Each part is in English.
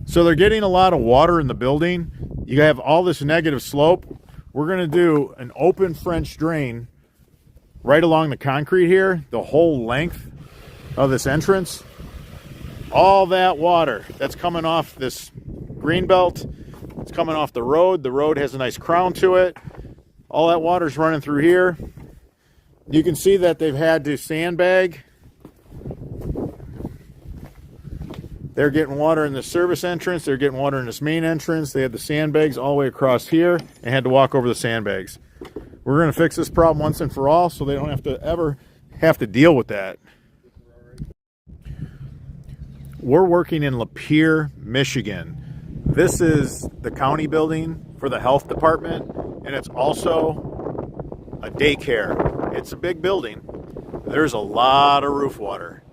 So they're getting a lot of water in the building. You have all this negative slope. We're going to do an open French drain right along the concrete here, the whole length of this entrance. All that water that's coming off this green belt, it's coming off the road. The road has a nice crown to it. All that water's running through here. You can see that they've had to sandbag. They're getting water in the service entrance. They're getting water in this main entrance. They had the sandbags all the way across here and had to walk over the sandbags. We're going to fix this problem once and for all so they don't have to ever have to deal with that. We're working in Lapeer, Michigan. This is the county building for the health department, and it's also a daycare. It's a big building. There's a lot of roof water.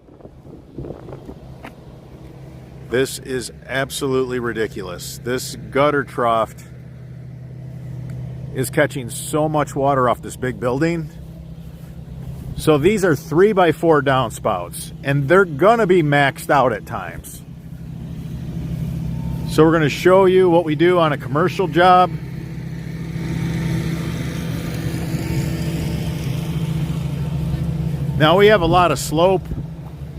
This is absolutely ridiculous. This gutter trough is catching so much water off this big building. So these are 3x4 downspouts, and they're gonna be maxed out at times. So we're gonna show you what we do on a commercial job. Now we have a lot of slope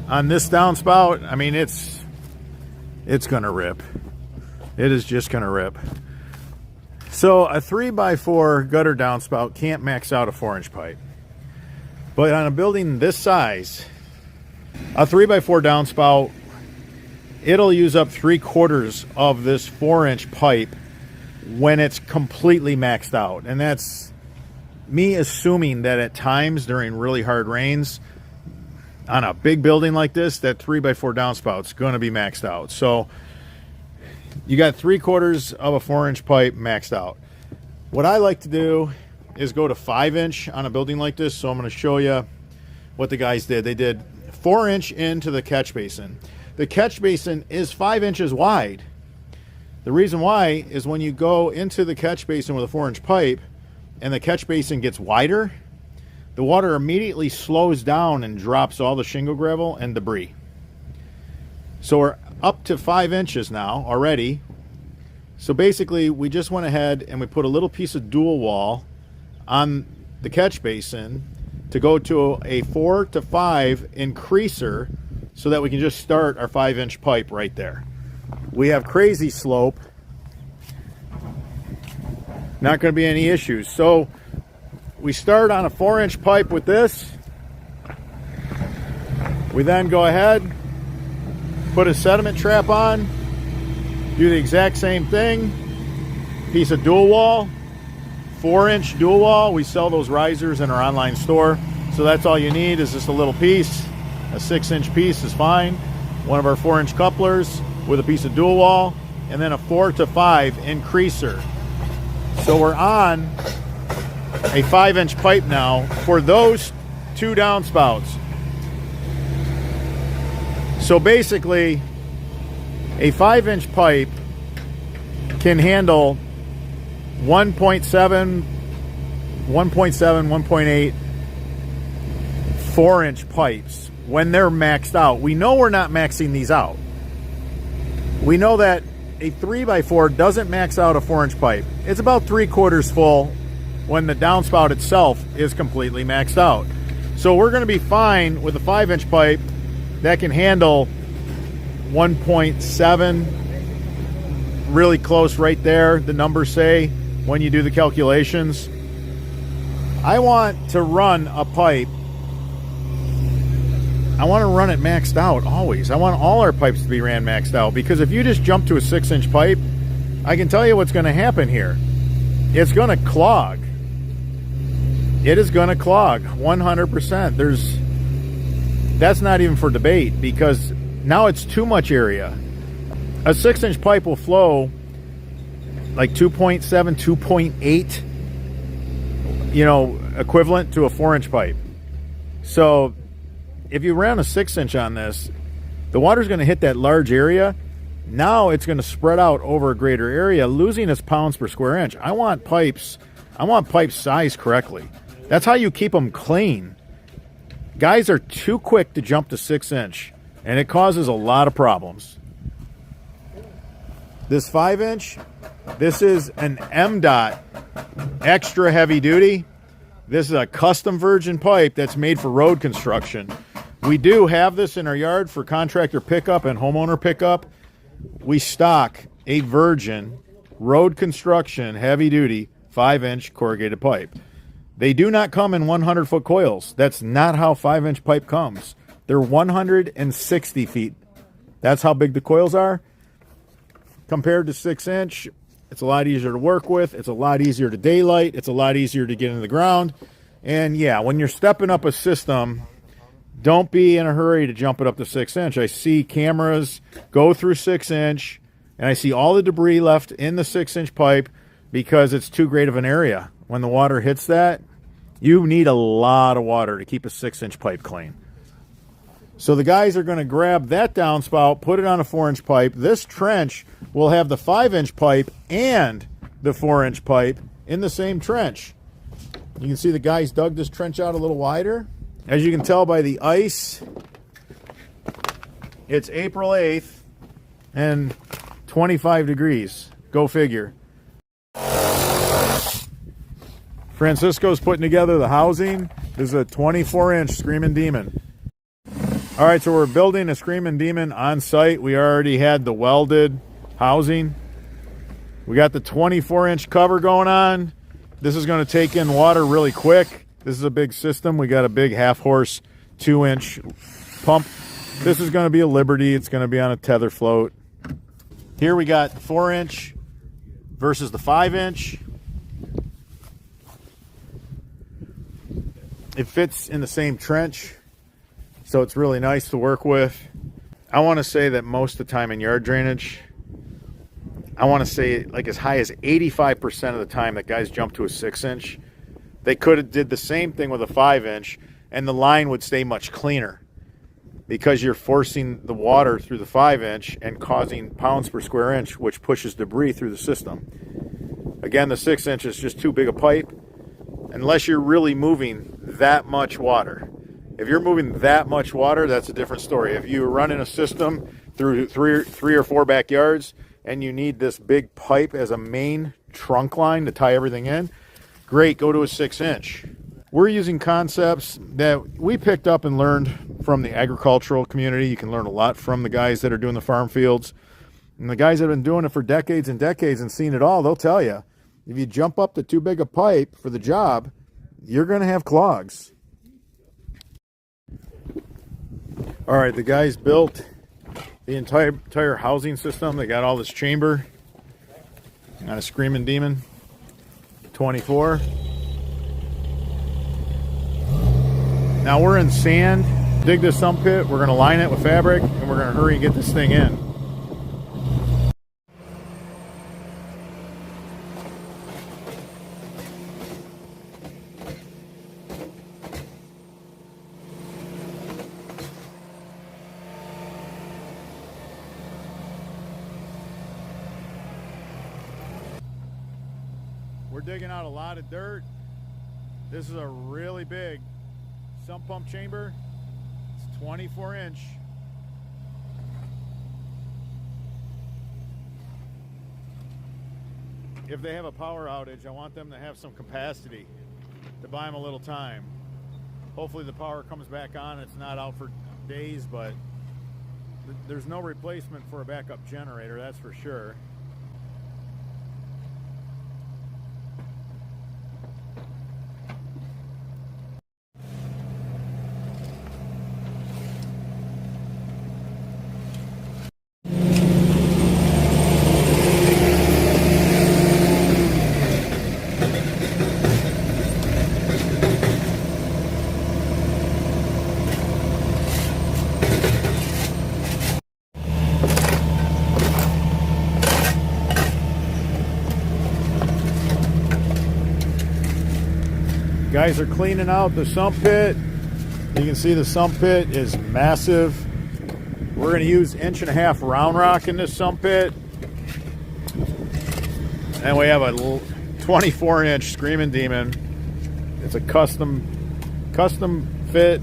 on this downspout. I mean, it's gonna rip. It is just gonna rip. So a 3x4 gutter downspout can't max out a 4-inch pipe. But on a building this size, a 3x4 downspout, it'll use up 3/4 of this 4-inch pipe when it's completely maxed out. And that's me assuming that at times during really hard rains on a big building like this, that 3x4 downspout's going to be maxed out. So you got 3/4 of a 4-inch pipe maxed out. What I like to do is go to 5-inch on a building like this. So I'm going to show you what the guys did. They did 4-inch into the catch basin. The catch basin is 5 inches wide. The reason why is when you go into the catch basin with a 4-inch pipe and the catch basin gets wider, the water immediately slows down and drops all the shingle gravel and debris. So we're up to 5 inches now already. So basically we just went ahead and we put a little piece of dual wall on the catch basin to go to a 4 to 5 increaser so that we can just start our 5-inch pipe right there. We have crazy slope. Not going to be any issues. So we start on a 4-inch pipe with this. We then go ahead, put a sediment trap on, do the exact same thing. Piece of dual wall, 4-inch dual wall. We sell those risers in our online store. So that's all you need is just a little piece. A 6-inch piece is fine. One of our 4-inch couplers with a piece of dual wall, and then a 4 to 5 increaser. So we're on a 5-inch pipe now for those 2 downspouts. So basically, a 5-inch pipe can handle 1.7, 1.8 4-inch pipes when they're maxed out. We know we're not maxing these out. We know that a 3x4 doesn't max out a 4-inch pipe. It's about 3/4 full when the downspout itself is completely maxed out. So we're going to be fine with a 5-inch pipe that can handle 1.7, really close right there, the numbers say, when you do the calculations. I want to run a pipe. I want to run it maxed out always. I want all our pipes to be ran maxed out, because if you just jump to a 6-inch pipe, I can tell you what's going to happen here. It's going to clog. It is going to clog 100%. That's not even for debate, because now it's too much area. A 6-inch pipe will flow like 2.7, 2.8, equivalent to a 4-inch pipe. So if you ran a 6-inch on this, the water's going to hit that large area. Now it's going to spread out over a greater area, losing its pounds per square inch. I want pipes sized correctly. That's how you keep them clean. Guys are too quick to jump to 6-inch, and it causes a lot of problems. This 5-inch, this is an MDOT extra heavy duty. This is a custom virgin pipe that's made for road construction. We do have this in our yard for contractor pickup and homeowner pickup. We stock a virgin road construction heavy duty 5-inch corrugated pipe. They do not come in 100-foot coils. That's not how 5-inch pipe comes. They're 160 feet. That's how big the coils are. Compared to 6-inch, it's a lot easier to work with. It's a lot easier to daylight. It's a lot easier to get into the ground. And yeah, when you're stepping up a system, don't be in a hurry to jump it up to 6-inch. I see cameras go through 6-inch, and I see all the debris left in the 6-inch pipe because it's too great of an area. When the water hits that, you need a lot of water to keep a 6-inch pipe clean. So the guys are going to grab that downspout, put it on a 4-inch pipe. This trench will have the 5-inch pipe and the 4-inch pipe in the same trench. You can see the guys dug this trench out a little wider. As you can tell by the ice, it's April 8th and 25 degrees. Go figure. Francisco's putting together the housing. This is a 24-inch Screaming Demon. All right, so we're building a Screaming Demon on site. We already had the welded housing. We got the 24-inch cover going on. This is going to take in water really quick. This is a big system. We got a big half-horse 2-inch pump. This is going to be a Liberty. It's going to be on a tether float. Here we got 4-inch versus the 5-inch. It fits in the same trench, so it's really nice to work with. I want to say that most of the time in yard drainage, I want to say like as high as 85% of the time that guys jump to a 6-inch. They could have did the same thing with a 5-inch, and the line would stay much cleaner because you're forcing the water through the 5-inch and causing pounds per square inch, which pushes debris through the system. Again, the 6-inch is just too big a pipe unless you're really moving that much water. If you're moving that much water, that's a different story. If you're running a system through three or four backyards and you need this big pipe as a main trunk line to tie everything in, great, go to a 6-inch. We're using concepts that we picked up and learned from the agricultural community. You can learn a lot from the guys that are doing the farm fields. And the guys that have been doing it for decades and decades and seen it all, they'll tell you, if you jump up to too big a pipe for the job, you're going to have clogs. All right, the guys built the entire housing system. They got all this chamber on a Screaming Demon 24. Now we're in sand. Dig this sump pit. We're going to line it with fabric, and we're going to hurry and get this thing in. We're digging out a lot of dirt. This is a really big sump pump chamber. It's 24-inch. If they have a power outage, I want them to have some capacity to buy them a little time. Hopefully the power comes back on. It's not out for days, but there's no replacement for a backup generator, that's for sure. Guys are cleaning out the sump pit. You can see the sump pit is massive. We're going to use 1.5-inch round rock in this sump pit. And we have a 24-inch Screaming Demon. It's a custom fit.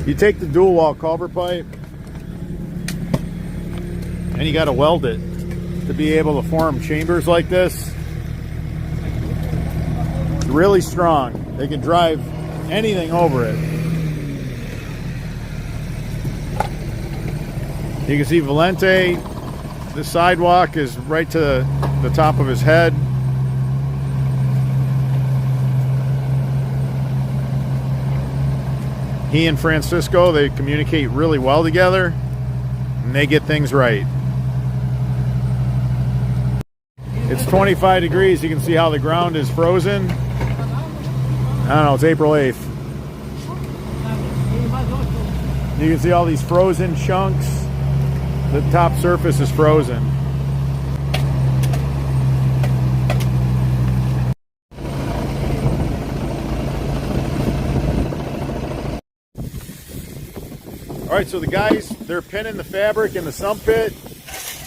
You take the dual wall culvert pipe, and you got to weld it to be able to form chambers like this. It's really strong. They can drive anything over it. You can see Valente, the sidewalk is right to the top of his head. He and Francisco, they communicate really well together, and they get things right. It's 25 degrees. You can see how the ground is frozen. I don't know, it's April 8th. You can see all these frozen chunks. The top surface is frozen. All right, so the guys, they're pinning the fabric in the sump pit.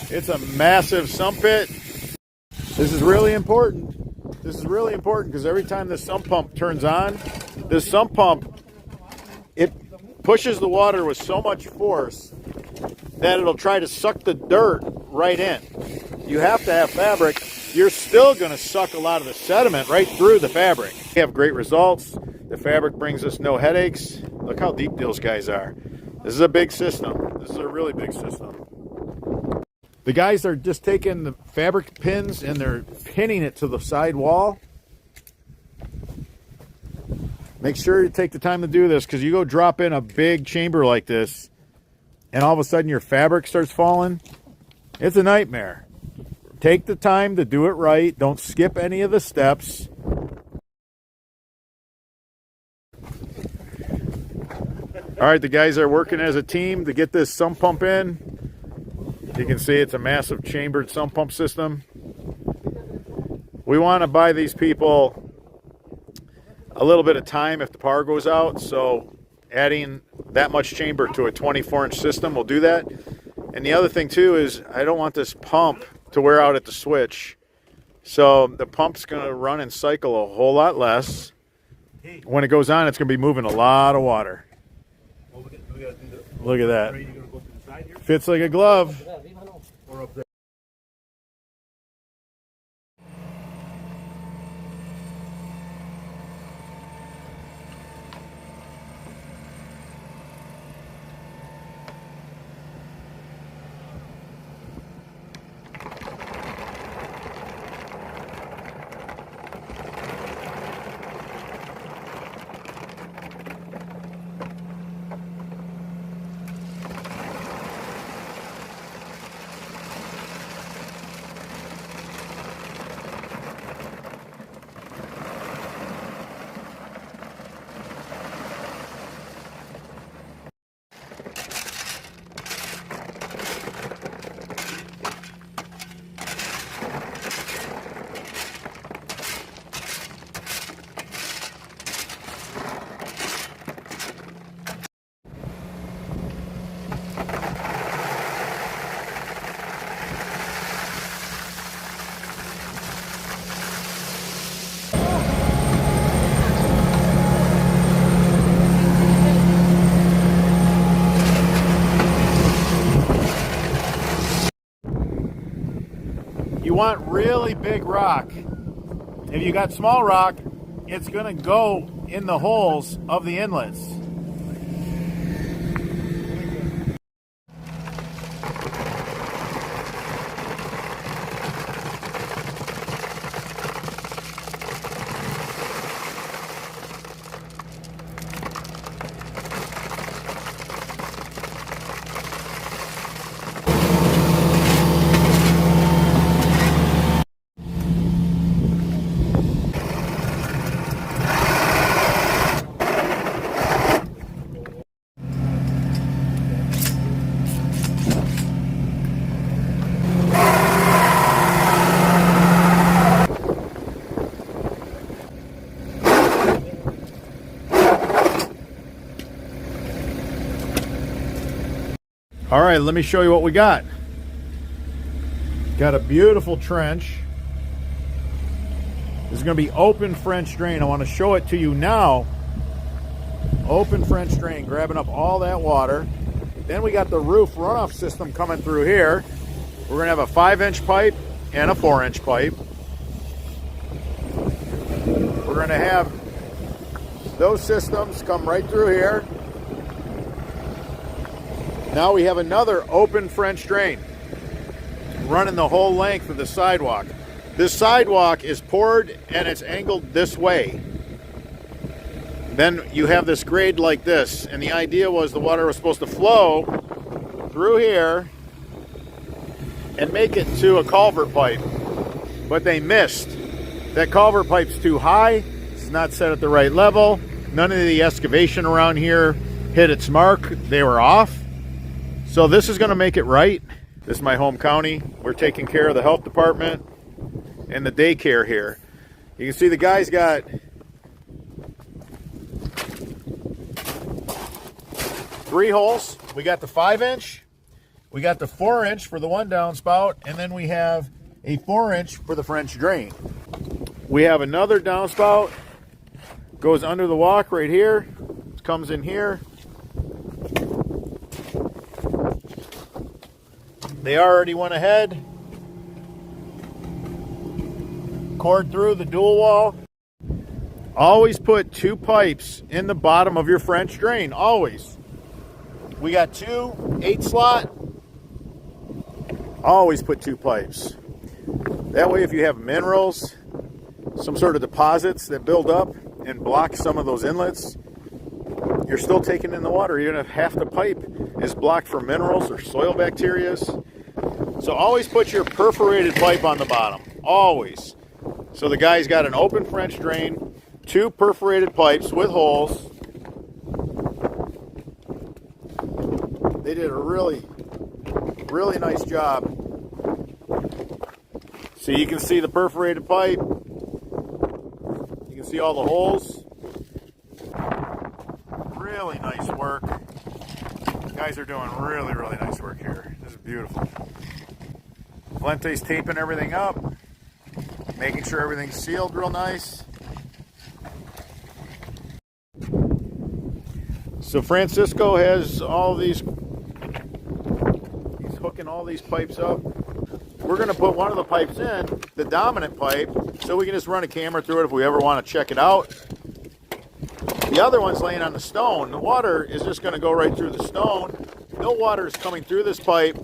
It's a massive sump pit. This is really important. This is really important because every time this sump pump turns on, this sump pump, it pushes the water with so much force that it'll try to suck the dirt right in. You have to have fabric. You're still going to suck a lot of the sediment right through the fabric. We have great results. The fabric brings us no headaches. Look how deep those guys are. This is a big system. This is a really big system. The guys are just taking the fabric pins and they're pinning it to the side wall. Make sure you take the time to do this because you go drop in a big chamber like this and all of a sudden your fabric starts falling. It's a nightmare. Take the time to do it right. Don't skip any of the steps. All right, the guys are working as a team to get this sump pump in. You can see it's a massive chambered sump pump system. We want to buy these people a little bit of time if the power goes out, so adding that much chamber to a 24-inch system will do that. And the other thing too is I don't want this pump to wear out at the switch. So the pump's going to run and cycle a whole lot less. When it goes on, it's going to be moving a lot of water. Look at that. Fits like a glove. You want really big rock. If you got small rock, it's going to go in the holes of the inlets. All right, let me show you what we got. Got a beautiful trench. This is going to be open French drain. I want to show it to you now. Open French drain, grabbing up all that water. Then we got the roof runoff system coming through here. We're going to have a 5-inch pipe and a 4-inch pipe. We're going to have those systems come right through here. Now we have another open French drain running the whole length of the sidewalk. This sidewalk is poured and it's angled this way. Then you have this grade like this, and the idea was the water was supposed to flow through here and make it to a culvert pipe, but they missed. That culvert pipe's too high. It's not set at the right level. None of the excavation around here hit its mark. They were off. So this is going to make it right. This is my home county. We're taking care of the health department and the daycare here. You can see the guys got three holes. We got the 5-inch, we got the 4-inch for the one downspout, and then we have a 4-inch for the French drain. We have another downspout, goes under the walk right here, comes in here. They already went ahead, cored through the dual wall. Always put 2 pipes in the bottom of your French drain, always. We got 2 8-slot. Always put 2 pipes. That way if you have minerals, some sort of deposits that build up and block some of those inlets, you're still taking in the water. Even if half the pipe is blocked for minerals or soil bacteria. So always put your perforated pipe on the bottom. Always. So the guy's got an open French drain, 2 perforated pipes with holes. They did a really nice job. So you can see the perforated pipe. You can see all the holes. Really nice work. Guys are doing really nice work here. This is beautiful. Valente's taping everything up, making sure everything's sealed real nice. So Francisco has all these, he's hooking all these pipes up. We're going to put one of the pipes in, the dominant pipe, so we can just run a camera through it if we ever want to check it out. The other one's laying on the stone. The water is just going to go right through the stone. No water is coming through this pipe.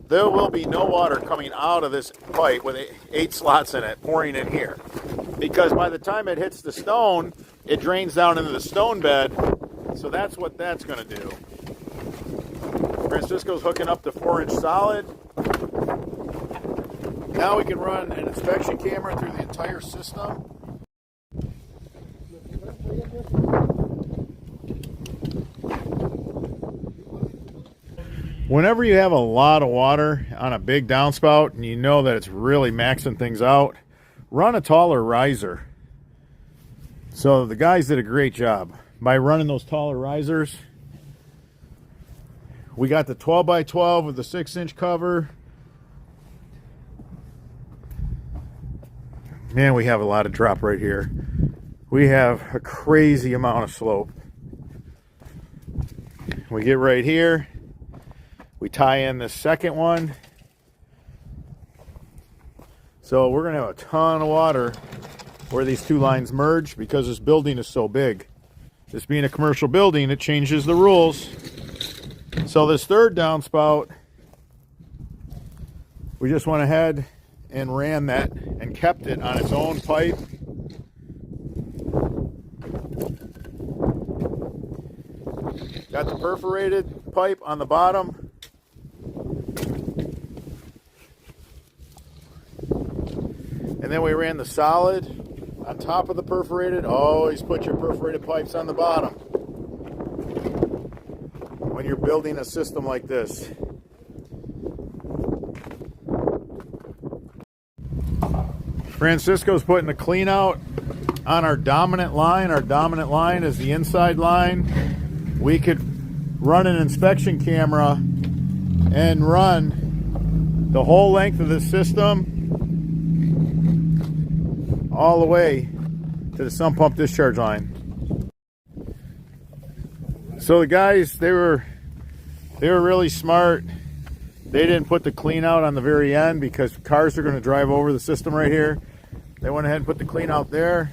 There will be no water coming out of this pipe with 8 slots in it pouring in here. Because by the time it hits the stone, it drains down into the stone bed. So that's what that's going to do. Francisco's hooking up the 4-inch solid. Now we can run an inspection camera through the entire system. Whenever you have a lot of water on a big downspout and you know that it's really maxing things out, run a taller riser. So the guys did a great job by running those taller risers. We got the 12x12 with the 6-inch cover. Man, we have a lot of drop right here. We have a crazy amount of slope. We get right here. We tie in the second one. So we're going to have a ton of water where these 2 lines merge because this building is so big. This being a commercial building, it changes the rules. So this third downspout, we just went ahead and ran that and kept it on its own pipe. Got the perforated pipe on the bottom. And then we ran the solid on top of the perforated. Always put your perforated pipes on the bottom when you're building a system like this. Francisco's putting the clean out on our dominant line. Our dominant line is the inside line. We could run an inspection camera and run the whole length of the system all the way to the sump pump discharge line. So the guys, they were really smart. They didn't put the clean out on the very end because cars are going to drive over the system right here. They went ahead and put the clean out there.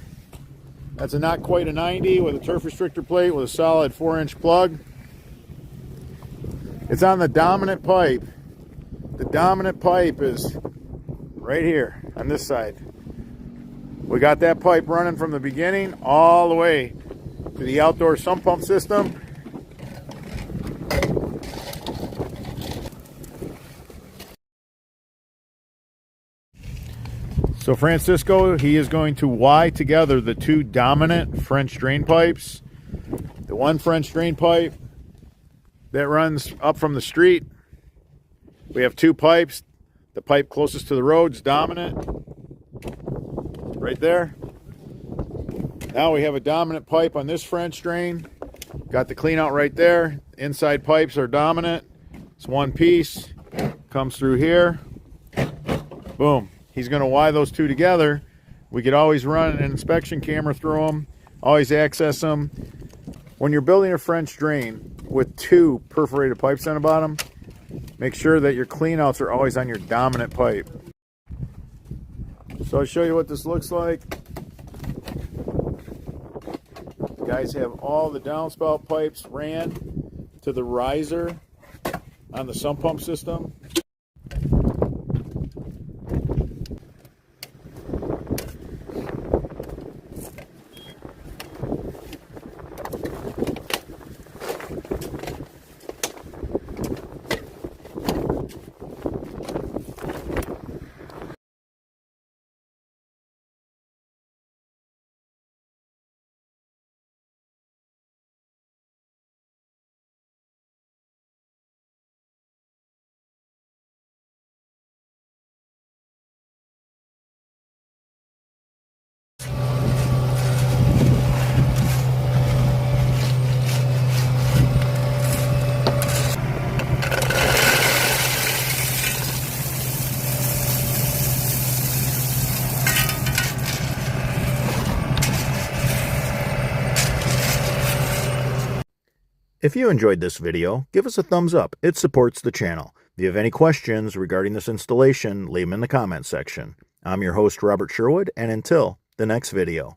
That's a not quite a 90 with a turf restrictor plate with a solid 4-inch plug. It's on the dominant pipe. The dominant pipe is right here on this side. We got that pipe running from the beginning all the way to the outdoor sump pump system. So Francisco, he is going to Y together the two dominant French drain pipes. The one French drain pipe that runs up from the street. We have two pipes. The pipe closest to the road is dominant. Right there. Now we have a dominant pipe on this French drain. Got the clean out right there. Inside pipes are dominant. It's one piece. Comes through here. Boom. He's going to Y those two together. We could always run an inspection camera through them. Always access them. When you're building a French drain with two perforated pipes on the bottom, make sure that your cleanouts are always on your dominant pipe. So I'll show you what this looks like. You guys have all the downspout pipes ran to the riser on the sump pump system. If you enjoyed this video, give us a thumbs up. It supports the channel. If you have any questions regarding this installation, leave them in the comments section. I'm your host, Robert Sherwood, and until the next video.